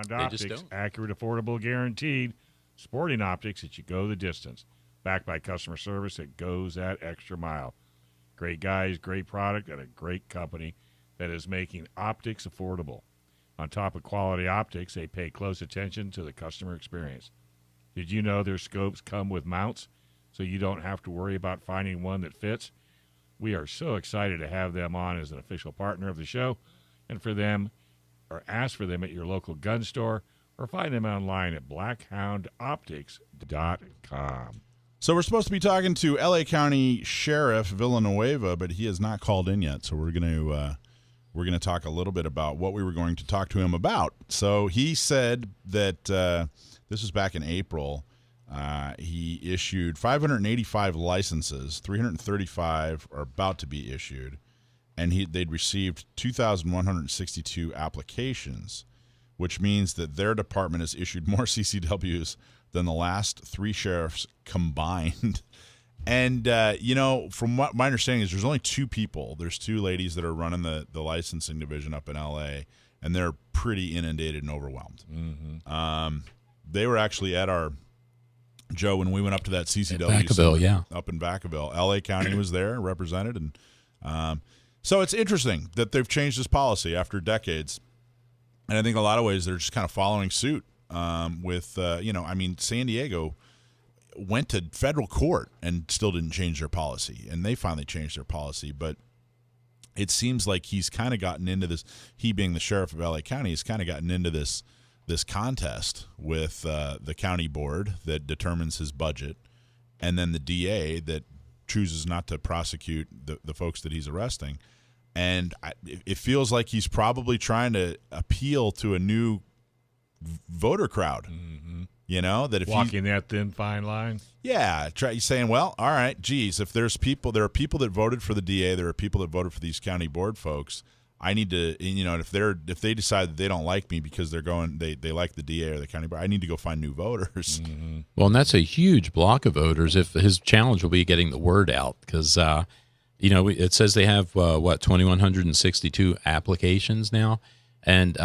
They just don't. Accurate, affordable, guaranteed. Sporting optics that you go the distance. Backed by customer service that goes that extra mile. Great guys, great product, and a great company that is making optics affordable. On top of quality optics, they pay close attention to the customer experience. Did you know their scopes come with mounts, so you don't have to worry about finding one that fits? We are so excited to have them on as an official partner of the show, and for them, or ask for them at your local gun store, or find them online at blackhoundoptics.com. So we're supposed to be talking to L.A. County Sheriff Villanueva, but he has not called in yet. So we're going to talk a little bit about what we were going to talk to him about. So he said that this was back in April. He issued 585 licenses, 335 are about to be issued, and they'd received 2,162 applications, which means that their department has issued more CCWs than the last three sheriffs combined. And, from what my understanding is there's only two people. There's two ladies that are running the licensing division up in L.A., and they're pretty inundated and overwhelmed. Mm-hmm. They were actually at our, Joe, when we went up to that CCW up in Vacaville. L.A. County was there, represented. And so it's interesting that they've changed this policy after decades. And I think in a lot of ways they're just kind of following suit San Diego went to federal court and still didn't change their policy, and they finally changed their policy. But it seems like he's kind of gotten into this. He, being the sheriff of LA County, has kind of gotten into this contest with the county board that determines his budget, and then the DA that chooses not to prosecute the folks that he's arresting. And it feels like he's probably trying to appeal to a new voter crowd. Mm-hmm. That if walking that thin fine line. Yeah, saying, well, all right, geez, if there are people that voted for the DA, there are people that voted for these county board folks. I need to, if they decide that they don't like me because they like the DA or the county board, I need to go find new voters. Mm-hmm. Well, and that's a huge block of voters. If his challenge will be getting the word out, because it says they have 2,162 applications now, and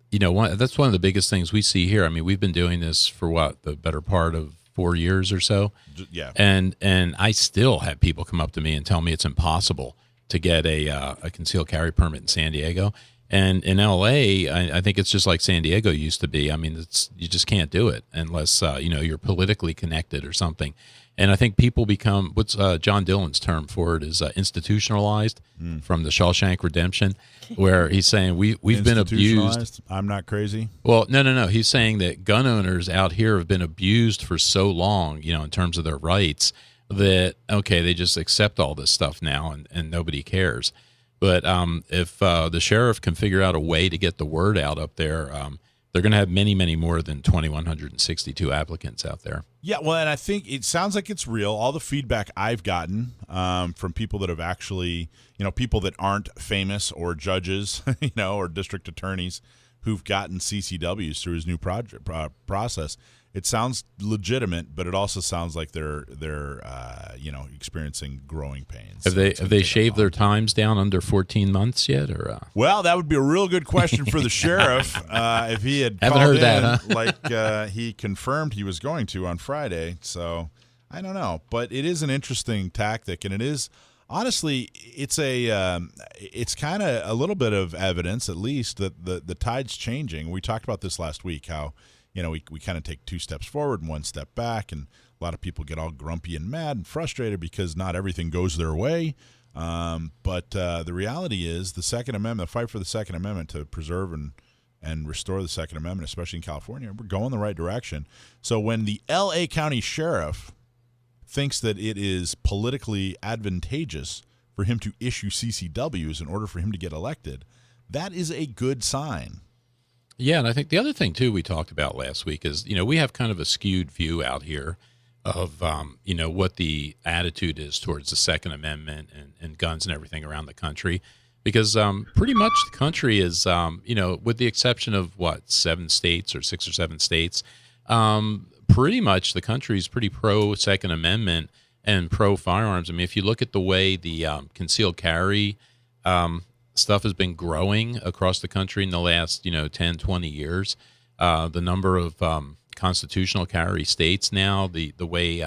that's one of the biggest things we see here. I mean, we've been doing this for the better part of 4 years or so. Yeah. And I still have people come up to me and tell me it's impossible to get a concealed carry permit in San Diego. And in LA, I think it's just like San Diego used to be. I mean, you just can't do it unless you're politically connected or something. And I think people become, what's John Dillon's term for it is institutionalized from the Shawshank Redemption, where he's saying we've been abused. I'm not crazy. Well, no. He's saying that gun owners out here have been abused for so long, in terms of their rights, that, okay, they just accept all this stuff now and nobody cares. But if the sheriff can figure out a way to get the word out up there, they're going to have many, many more than 2,162 applicants out there. Yeah, well, and I think it sounds like it's real. All the feedback I've gotten from people that have actually, people that aren't famous or judges, or district attorneys who've gotten CCWs through his new process. It sounds legitimate, but it also sounds like they're experiencing growing pains. Have they shaved their times down under 14 months yet, or? Well, that would be a real good question for the sheriff if he had haven't called heard that, huh? like he confirmed he was going to on Friday. So I don't know, but it is an interesting tactic, and it is honestly it's kind of a little bit of evidence, at least, that the tide's changing. We talked about this last week, how we kind of take two steps forward and one step back, and a lot of people get all grumpy and mad and frustrated because not everything goes their way. But the reality is the Second Amendment, the fight for the Second Amendment to preserve and restore the Second Amendment, especially in California, we're going the right direction. So when the L.A. County Sheriff thinks that it is politically advantageous for him to issue CCWs in order for him to get elected, that is a good sign. Yeah, and I think the other thing, too, we talked about last week is, we have kind of a skewed view out here of, what the attitude is towards the Second Amendment and guns and everything around the country. Because pretty much the country is, with the exception of, 7 states or 6 or 7 states, pretty much the country is pretty pro-Second Amendment and pro-firearms. I mean, if you look at the way the concealed carry stuff has been growing across the country in the last 10, 20 years, the number of constitutional carry states now, the way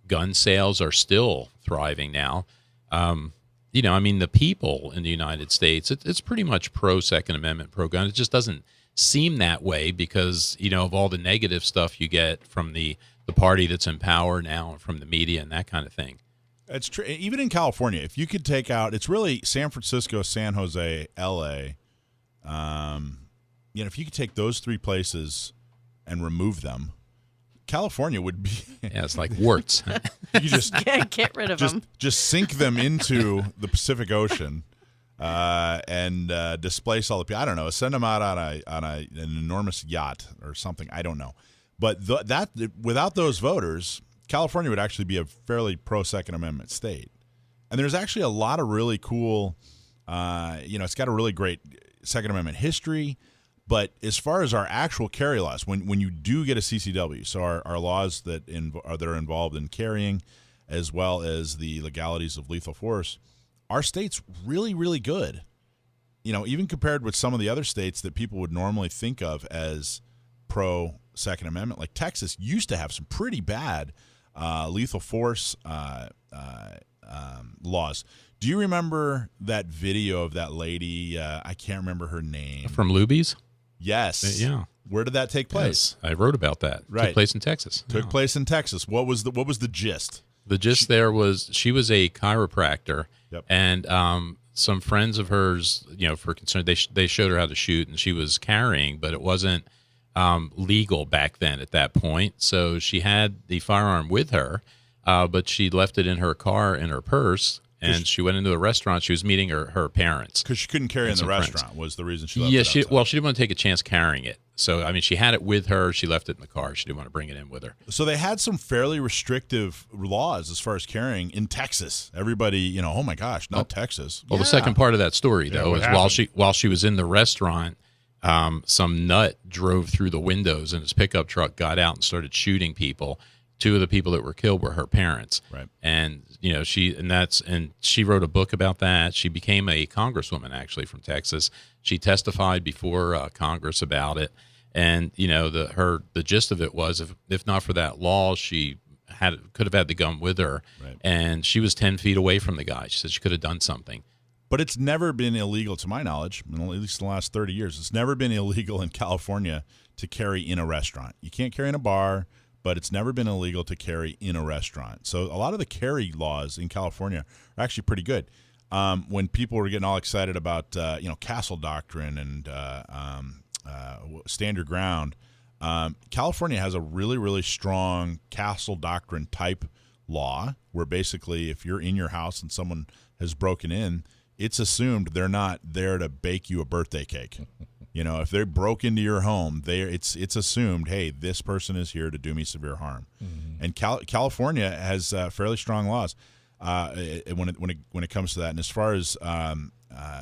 gun sales are still thriving now. The people in the United States, it's pretty much pro-Second Amendment, pro-gun. It just doesn't seem that way because, of all the negative stuff you get from the party that's in power now and from the media and that kind of thing. It's true. Even in California, if you could take out, it's really San Francisco, San Jose, L.A. If you could take those three places and remove them, California would be. Yeah, it's like warts. You just get rid of them. Just sink them into the Pacific Ocean and displace all the people. I don't know. Send them out on an enormous yacht or something. I don't know. But without those voters, California would actually be a fairly pro-Second Amendment state. And there's actually a lot of really cool, it's got a really great Second Amendment history. But as far as our actual carry laws, when you do get a CCW, so our laws that are involved in carrying, as well as the legalities of lethal force, our state's really, really good. Even compared with some of the other states that people would normally think of as pro-Second Amendment, like Texas used to have some pretty bad lethal force laws. Do you remember that video of that lady? I can't remember her name. From Luby's? Yes. Yeah. Where did that take place? Yes, I wrote about that. Right. Took place in Texas. Took place in Texas. What was the gist? The gist there was she was a chiropractor, Yep. and some friends of hers, for concern, they showed her how to shoot, and she was carrying, but it wasn't legal back then at that point. So she had the firearm with her, but she left it in her car in her purse. And she went into a restaurant. She was meeting her parents. Because she couldn't carry in the restaurant was the reason she left it outside. She didn't want to take a chance carrying it. So, she had it with her. She left it in the car. She didn't want to bring it in with her. So they had some fairly restrictive laws as far as carrying in Texas. Everybody, oh my gosh, not Texas. Well, the second part of that story, though, is while she was in the restaurant, some nut drove through the windows and his pickup truck got out and started shooting people. Two of the people that were killed were her parents. Right. And she wrote a book about that. She became a congresswoman actually from Texas. She testified before Congress about it. And the gist of it was if not for that law, she could have had the gun with her. Right. And she was 10 feet away from the guy. She said she could have done something. But it's never been illegal, to my knowledge, at least in the last 30 years. It's never been illegal in California to carry in a restaurant. You can't carry in a bar, but it's never been illegal to carry in a restaurant. So a lot of the carry laws in California are actually pretty good. When people were getting all excited about, Castle Doctrine and Stand Your Ground, California has a really, really strong Castle Doctrine type law where basically if you're in your house and someone has broken in, it's assumed they're not there to bake you a birthday cake. If they broke into your home, it's assumed, hey, this person is here to do me severe harm. Mm-hmm. And California has fairly strong laws when it comes to that. And as far as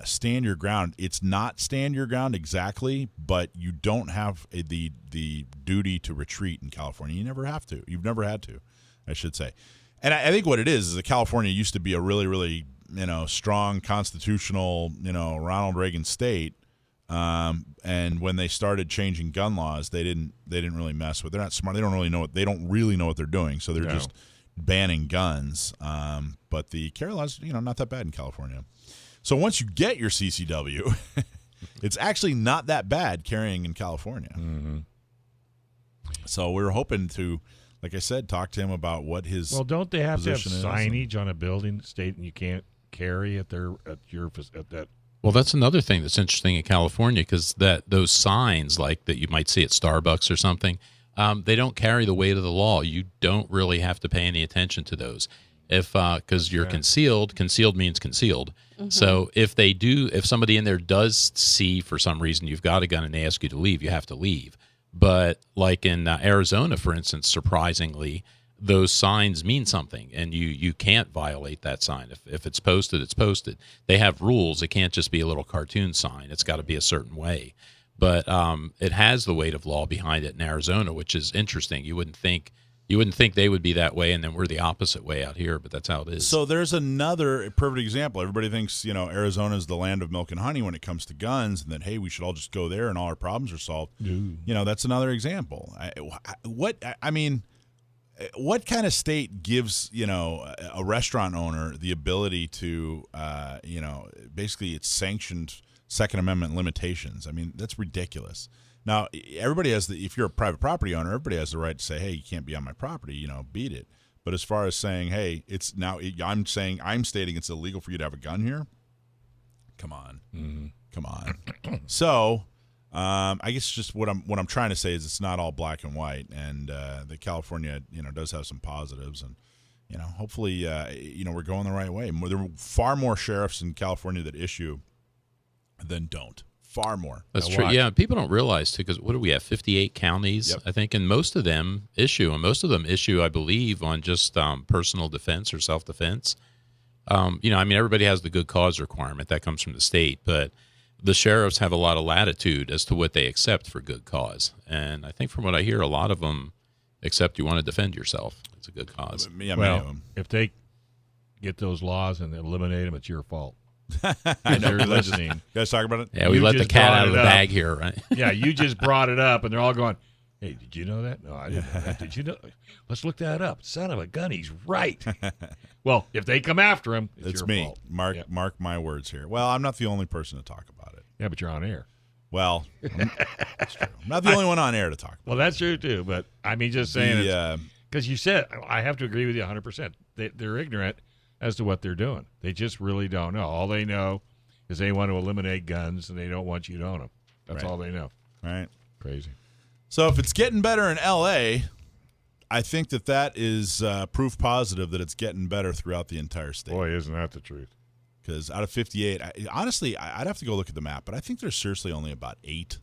stand your ground, it's not stand your ground exactly, but you don't have the duty to retreat in California. You never have to. You've never had to, I should say. And I think what it is that California used to be a really, really strong constitutional Ronald Reagan state. And when they started changing gun laws, they didn't really mess with. They're not smart. They don't really know what they're doing. So they're just banning guns. But the carry laws, not that bad in California. So once you get your CCW, it's actually not that bad carrying in California. Mm-hmm. So we're hoping to, like I said, talk to him about what his don't they have to have position is signage on a building stating you can't carry at that? Well, that's another thing that's interesting in California because those signs like that you might see at Starbucks or something, they don't carry the weight of the law. You don't really have to pay any attention to those. Because you're concealed means concealed. Mm-hmm. So if somebody in there does see for some reason you've got a gun and they ask you to leave, you have to leave. But like in Arizona, for instance, surprisingly, those signs mean something, and you can't violate that sign. If it's posted, it's posted. They have rules. It can't just be a little cartoon sign. It's got to be a certain way. But it has the weight of law behind it in Arizona, which is interesting. You wouldn't think You wouldn't think they would be that way, and then we're the opposite way out here, but that's how it is. So there's another perfect example. Everybody thinks, Arizona is the land of milk and honey when it comes to guns, and that, hey, we should all just go there and all our problems are solved. That's another example. What kind of state gives, a restaurant owner the ability to, basically it's sanctioned Second Amendment limitations? I mean, that's ridiculous. Now, everybody has if you're a private property owner, everybody has the right to say, hey, you can't be on my property, beat it. But as far as saying, hey, I'm stating it's illegal for you to have a gun here. Come on. Come on. So, I guess just what I'm trying to say is it's not all black and white, and that California, does have some positives, and hopefully, we're going the right way. There are far more sheriffs in California that issue than don't. Far more. That's true. Yeah, people don't realize too, because what do we have? 58 counties, I think, and most of them issue, I believe, on just personal defense or self-defense. Everybody has the good cause requirement that comes from the state, but the sheriffs have a lot of latitude as to what they accept for good cause, and I think from what I hear, a lot of them accept you want to defend yourself. It's a good cause. Yeah, well, if they get those laws and eliminate them, it's your fault. I know. They're listening. You guys talk about it? Yeah, we let the cat out of the bag here, right? Yeah, you just brought it up, and they're all going, hey, did you know that? No, I didn't know that. Did you know? Let's look that up. Son of a gun, he's right. Well, if they come after him, it's your me. fault. Mark my words here. Well, I'm not the only person to talk about it. Yeah, but you're on air. Well, that's true. I'm not the only one on air to talk about it. Well, that's true, too. But, just saying, because you said, I have to agree with you 100%. They're ignorant as to what they're doing. They just really don't know. All they know is they want to eliminate guns, and they don't want you to own them. That's all they know. Right. Crazy. So if it's getting better in L.A., I think that is proof positive that it's getting better throughout the entire state. Boy, isn't that the truth. Because out of 58, honestly, I'd have to go look at the map, but I think there's seriously only about 8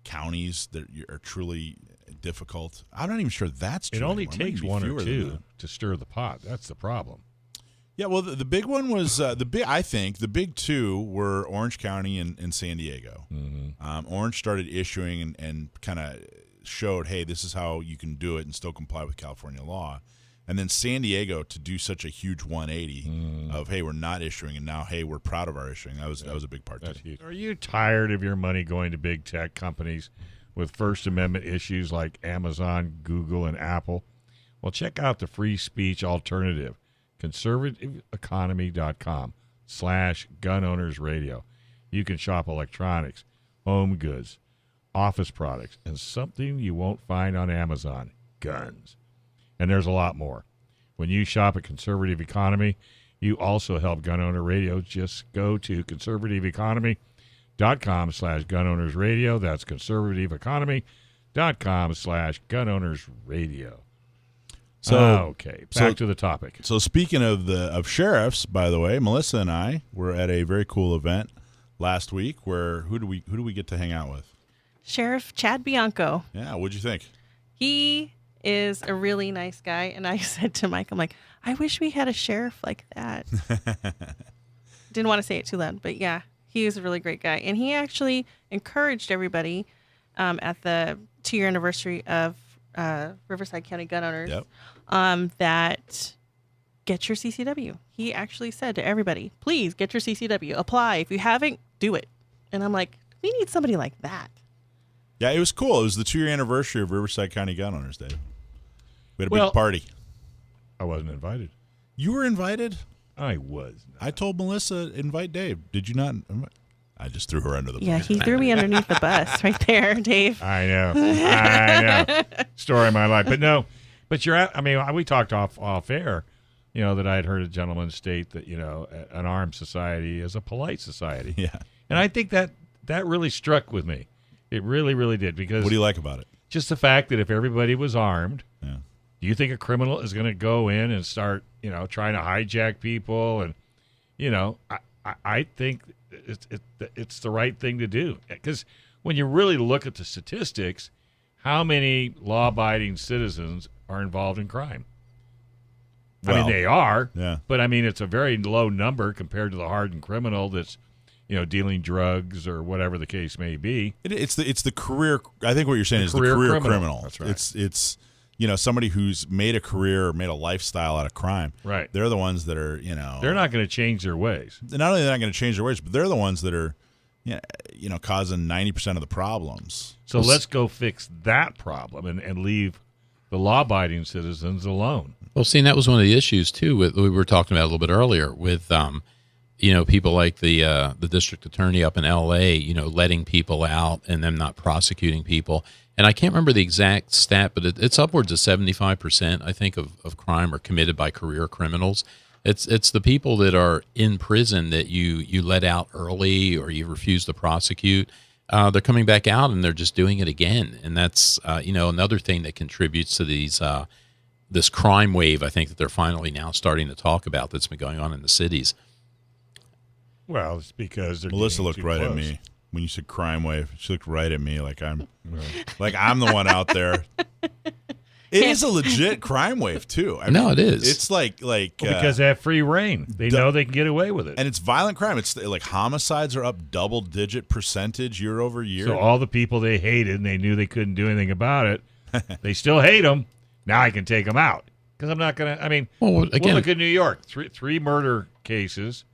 counties that are truly difficult. I'm not even sure that's true. It only anymore. takes one or two to stir the pot. That's the problem. Yeah, well, the big one was the big two were Orange County and San Diego. Mm-hmm. Orange started issuing and kind of showed, hey, this is how you can do it and still comply with California law. And then San Diego to do such a huge 180 of, hey, we're not issuing, and now, hey, we're proud of our issuing. That was a big part. That's huge. Are you tired of your money going to big tech companies with First Amendment issues like Amazon, Google, and Apple? Well, check out the free speech alternative. conservativeeconomy.com/gun owners radio. You can shop electronics, home goods, office products, and something you won't find on Amazon, guns. And there's a lot more. When you shop at Conservative Economy, you also help Gun Owner Radio. Just go to conservativeeconomy.com/gun owners radio. That's conservativeeconomy.com/gun owners radio. So okay, back to the topic. So speaking of sheriffs, by the way, Melissa and I were at a very cool event last week. Where who do we get to hang out with? Sheriff Chad Bianco. Yeah, what'd you think? He is a really nice guy, and I said to Mike, I'm like, I wish we had a sheriff like that. Didn't want to say it too loud, but yeah, he was a really great guy, and he actually encouraged everybody at the 2-year anniversary of Riverside County Gun Owners. Yep. That get your CCW. He actually said to everybody, please get your CCW. Apply. If you haven't, do it. And I'm like, we need somebody like that. Yeah, it was cool. It was the 2-year anniversary of Riverside County Gun Owners, Dave. We had a big party. I wasn't invited. You were invited? I was not. I told Melissa, invite Dave. Did you not? I just threw her under the bus. Yeah, he threw me underneath the bus right there, Dave. I know. Story of my life. But no, but we talked off air, that I had heard a gentleman state that, an armed society is a polite society. Yeah. And I think that really struck with me. It really, really did. Because what do you like about it? Just the fact that if everybody was armed, yeah. Do you think a criminal is going to go in and start, trying to hijack people? And, I think it's the right thing to do. Because when you really look at the statistics, how many law-abiding citizens are involved in crime? Well, I mean, they are, yeah. But, it's a very low number compared to the hardened criminal that's, dealing drugs or whatever the case may be. It's the career. I think what you're saying is the career criminal. That's right. It's somebody who's made a career or made a lifestyle out of crime. Right. They're the ones that are, they're not going to change their ways. Not only are they not going to change their ways, but they're the ones that are, causing 90% of the problems. So let's go fix that problem and leave the law-abiding citizens alone. Well, see, and that was one of the issues too. We were talking about a little bit earlier with, people like the district attorney up in L.A. Letting people out and them not prosecuting people. And I can't remember the exact stat, but it's upwards of 75%, I think, of crime are committed by career criminals. It's the people that are in prison that you let out early or you refuse to prosecute. They're coming back out and they're just doing it again. And that's, another thing that contributes to this crime wave, I think, that they're finally now starting to talk about that's been going on in the cities. Well, it's because they're Melissa looked right at me when you said crime wave. She looked right at me like I'm the one out there. It is a legit crime wave too. No, it is. It's like because they have free reign. They know they can get away with it, and it's violent crime. It's like homicides are up double-digit percentage year over year. So all the people they hated and they knew they couldn't do anything about it, they still hate them. Now I can take them out because I'm not going to. I mean, we'll look at New York. Three murder cases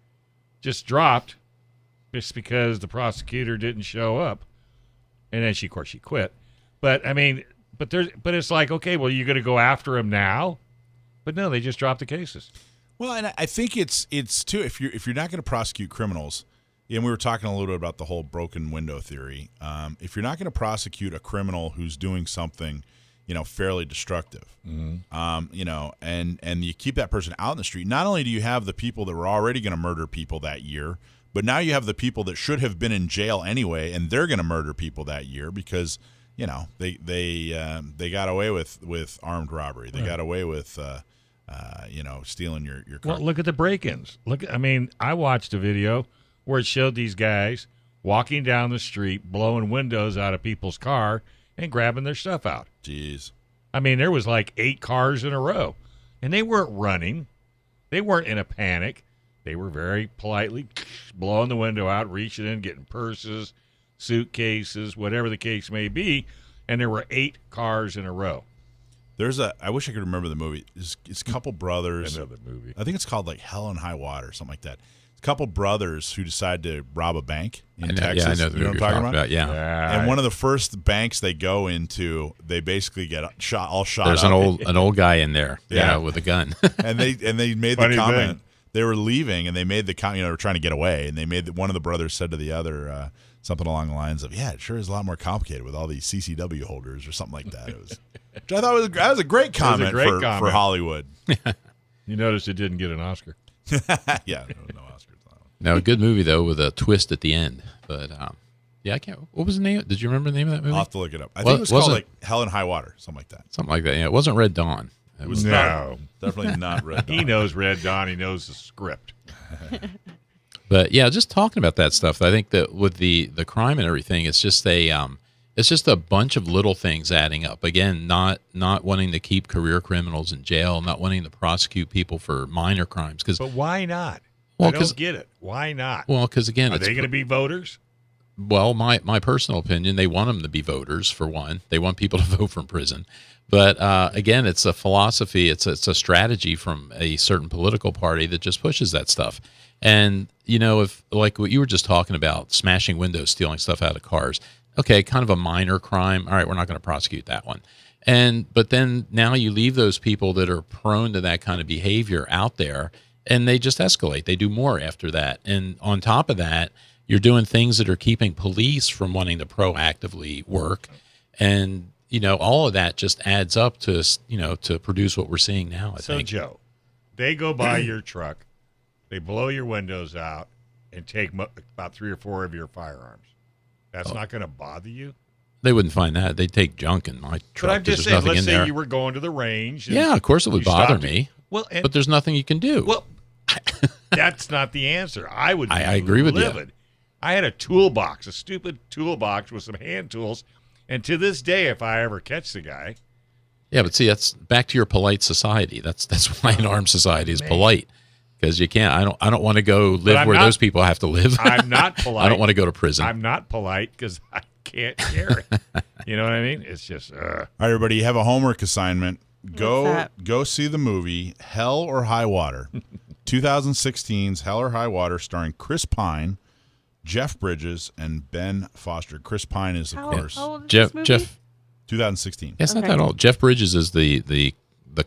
just dropped just because the prosecutor didn't show up, and then she quit. But I mean, but it's like, okay, well, you're going to go after him now, but no, they just dropped the cases. Well, and I think it's too, if you're not going to prosecute criminals, and we were talking a little bit about the whole broken window theory. If you're not going to prosecute a criminal who's doing something, fairly destructive, and you keep that person out in the street, not only do you have the people that were already going to murder people that year, but now you have the people that should have been in jail anyway, and they're going to murder people that year because they got away with armed robbery. They got away with stealing your car. Well, look at the break-ins. I watched a video where it showed these guys walking down the street, blowing windows out of people's car and grabbing their stuff out. Jeez. There was like 8 cars in a row, and they weren't running. They weren't in a panic. They were very politely blowing the window out, reaching in, getting purses, suitcases, whatever the case may be, and there were 8 cars in a row. I wish I could remember the movie. It's a couple brothers. Another movie. I think it's called like Hell and High Water, something like that. It's a couple brothers who decide to rob a bank in Texas. Yeah, I know the movie you're talking about. Yeah. And one of the first banks they go into, they basically get all shot. There's up. an old guy in there, with a gun. and they made the comment. They were leaving, and they made the comment. They were trying to get away, and they made one of the brothers said to the other something along the lines of, "Yeah, it sure is a lot more complicated with all these CCW holders," or something like that. It was, which I thought that was a great comment for Hollywood. You notice it didn't get an Oscar. Yeah, no Oscars. No, a good movie though with a twist at the end. But I can't. What was the name? Did you remember the name of that movie? I'll have to look it up. I think it was called like Hell and High Water, something like that. Something like that. Yeah, it wasn't Red Dawn. It was definitely not Red Dawn. He knows Red Dawn. He knows the script. But yeah, just talking about that stuff, I think that with the crime and everything, it's just a bunch of little things adding up. Again, not wanting to keep career criminals in jail, not wanting to prosecute people for minor crimes. But why not? Well, I don't get it. Why not? Well, because again, are they going to be voters? Well, my personal opinion, they want them to be voters, for one. They want people to vote from prison. But again, it's a philosophy, it's a strategy from a certain political party that just pushes that stuff. And, if like what you were just talking about, smashing windows, stealing stuff out of cars, okay, kind of a minor crime. All right, we're not going to prosecute that one. But then now you leave those people that are prone to that kind of behavior out there, and they just escalate. They do more after that. And on top of that, you're doing things that are keeping police from wanting to proactively work. And, all of that just adds up to, to produce what we're seeing now, I think. So, Joe, they go by your truck, they blow your windows out, and take about 3 or 4 of your firearms. That's not going to bother you? They wouldn't find that. They'd take junk in my truck. But I'm just saying, let's say you were going to the range. Yeah, of course it would bother me. Well, but there's nothing you can do. Well, that's not the answer. I would be I agree with livid. you. I had a toolbox, a stupid toolbox with some hand tools, and to this day, if I ever catch the guy. Yeah, but see, that's back to your polite society. That's why an armed society is polite, because you can't. I don't want to go live where those people have to live. I'm not polite. I don't want to go to prison. I'm not polite because I can't carry. You know what I mean? It's just. All right, everybody, you have a homework assignment. Go see the movie Hell or High Water, 2016's Hell or High Water, starring Chris Pine, Jeff Bridges, and Ben Foster. Chris Pine is, of course, how old is this movie? Jeff. 2016. It's not that old. Jeff Bridges is the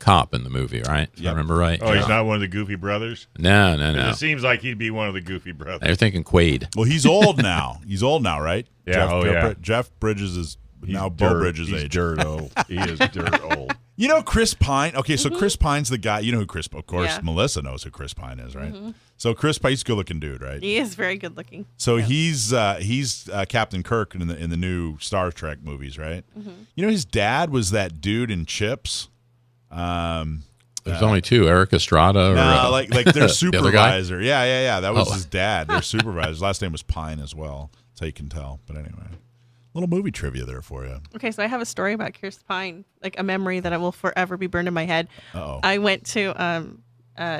cop in the movie, right? If I remember right. Oh, he's not one of the Goofy brothers? No. It seems like he'd be one of the Goofy brothers. They're thinking Quaid. Well, he's old now. He's old now, right? Yeah. Jeff Bridges is now Bo Bridges' he's age. Dirt old. He is dirt old. You know Chris Pine? Okay, so Chris Pine's the guy. You know who Chris, of course, Yeah. Melissa knows who Chris Pine is, right? So Chris Pine, he's a good-looking dude, right? He is very good looking. So he's Captain Kirk in the new Star Trek movies, right? You know his dad was that dude in Chips. There's only two, Eric Estrada. Or, No, like their the other guy? supervisor. Yeah. That was his dad. Their supervisor. His last name was Pine as well. That's how you can tell. But anyway, little movie trivia there for you. Okay, so I have a story about Chris Pine, like a memory that will forever be burned in my head. Uh-oh. I went to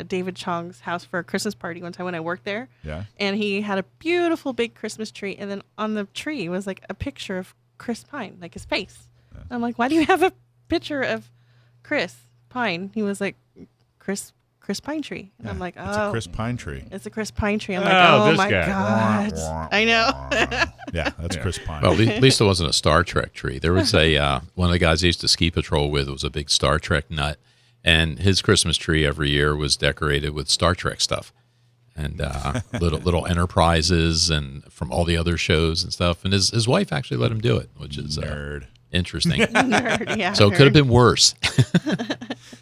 David Chong's house for a Christmas party one time when I worked there. Yeah. And he had a beautiful big Christmas tree, and then on the tree was like a picture of Chris Pine, like his face. Yeah. I'm like, why do you have a picture of Chris Pine? He was like, Chris Pine Tree. And I'm like, It's a Chris Pine tree. It's a Chris Pine tree. I'm like, oh this my guy. God. I know. Yeah, that's Chris Pine. Well, at least it wasn't a Star Trek tree. There was a one of the guys I used to ski patrol with was a big Star Trek nut, and his Christmas tree every year was decorated with Star Trek stuff and little enterprises and from all the other shows and stuff. And his wife actually let him do it, which is Nerd. Interesting. Nerd, yeah. So it could have been worse.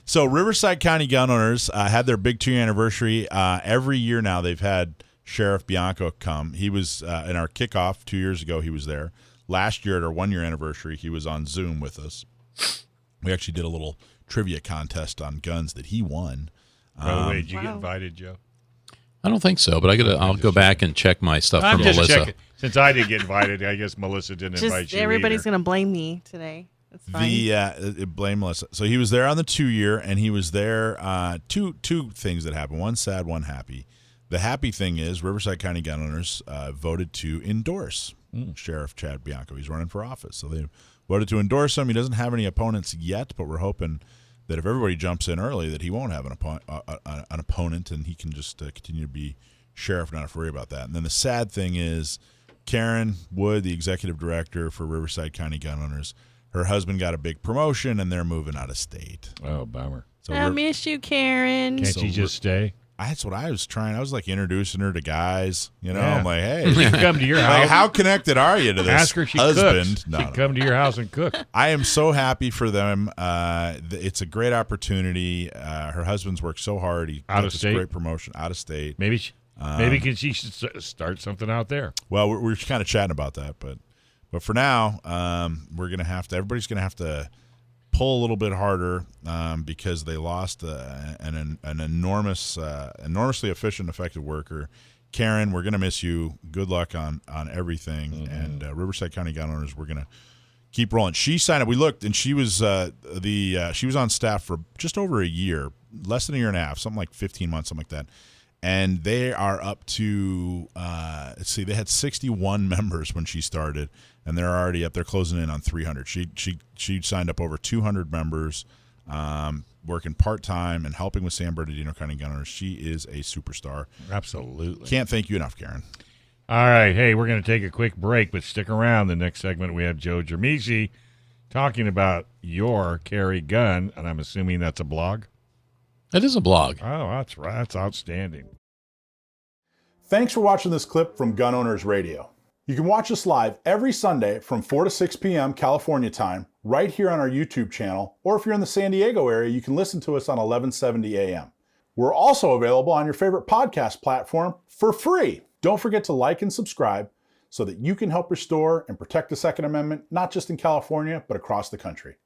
So Riverside County Gun Owners had their big 2-year anniversary. Every year now they've had Sheriff Bianco come. He was in our kickoff 2 years ago. He was there. Last year at our 1-year anniversary, he was on Zoom with us. We actually did a little trivia contest on guns that he won. By the way, did you get invited, Joe? I don't think so, but I'll go back and check my stuff I'm from just Melissa. checking. Since I didn't get invited, I guess Melissa didn't invite you. Everybody's going to blame me today. That's fine. Blame Melissa. So he was there on the 2-year, and he was there. Two things that happened. One sad, one happy. The happy thing is Riverside County Gun Owners voted to endorse Sheriff Chad Bianco. He's running for office, so they voted to endorse him. He doesn't have any opponents yet, but we're hoping that if everybody jumps in early, that he won't have an opponent, and he can just continue to be sheriff, not have to worry about that. And then the sad thing is Karen Wood, the executive director for Riverside County Gun Owners, her husband got a big promotion, and they're moving out of state. Oh, bummer. So I miss you, Karen. Can't you just stay? That's what I was trying. I was like introducing her to guys. You know, Yeah. I'm like, hey, She can come to your house. like, how connected are you to this Ask her if she husband? cooks. No, She can come to your house and cook. I am so happy for them. It's a great opportunity. Her husband's worked so hard. He Out got of this state? great promotion out of state. Maybe she should start something out there. Well, we're kind of chatting about that, but for now, we're gonna have to. Everybody's gonna have to pull a little bit harder because they lost an enormously efficient, effective worker. Karen, we're gonna miss you. Good luck on everything. And Riverside County Gun Owners, we're gonna keep rolling. She signed up. We looked, and she was she was on staff for just over a year, less than a year and a half, something like 15 months, something like that. And they are up to let's see, they had 61 members when she started, and they're already up. They're closing in on 300. She signed up over 200 members, working part-time and helping with San Bernardino County Gun Owners. She is a superstar. Absolutely. Can't thank you enough, Karen. All right. Hey, we're going to take a quick break, but stick around. The next segment, we have Joe Germisi talking about your carry gun, and I'm assuming that's a blog? It is a blog. Oh, that's right. That's outstanding. Thanks for watching this clip from Gun Owners Radio. You can watch us live every Sunday from 4 to 6 p.m. California time, right here on our YouTube channel, or if you're in the San Diego area, you can listen to us on 1170 a.m. We're also available on your favorite podcast platform for free. Don't forget to like and subscribe so that you can help restore and protect the Second Amendment, not just in California, but across the country.